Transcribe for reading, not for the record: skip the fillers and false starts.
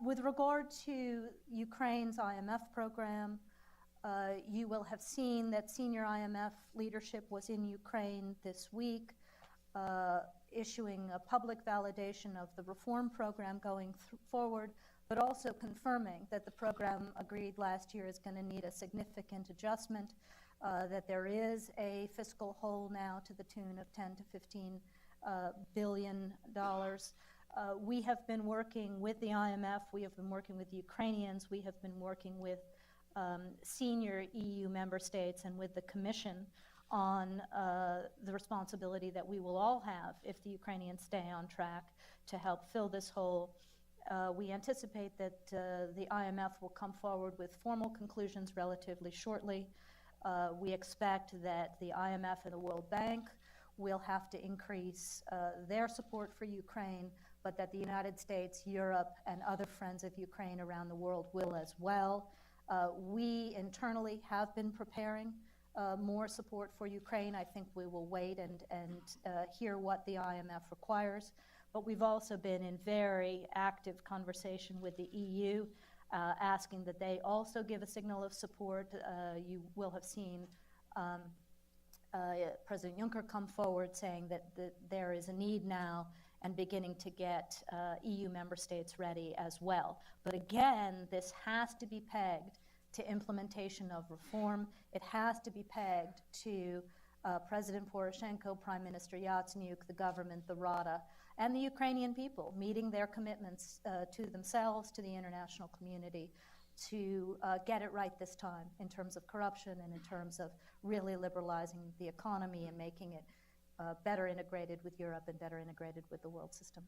With regard to Ukraine's IMF program, you will have seen that senior IMF leadership was in Ukraine this week, issuing a public validation of the reform program going forward, but also confirming that the program agreed last year is going to need a significant adjustment, that there is a fiscal hole now to the tune of $10 to $15 billion. We have been working with the IMF, we have been working with the Ukrainians, we have been working with senior EU member states and with the Commission on the responsibility that we will all have if the Ukrainians stay on track to help fill this hole. We anticipate that the IMF will come forward with formal conclusions relatively shortly. We expect that the IMF and the World Bank will have to increase their support for Ukraine, but that the United States, Europe, and other friends of Ukraine around the world will as well. We internally have been preparing more support for Ukraine. I think we will wait and hear what the IMF requires. But we've also been in very active conversation with the EU, asking that they also give a signal of support. You will have seen President Juncker come forward saying that there is a need now and beginning to get EU member states ready as well. But again, this has to be pegged to implementation of reform. It has to be pegged to President Poroshenko, Prime Minister Yatsenyuk, the government, the Rada, and the Ukrainian people meeting their commitments to themselves, to the international community, to get it right this time in terms of corruption and in terms of really liberalizing the economy and making it better integrated with Europe and better integrated with the world system.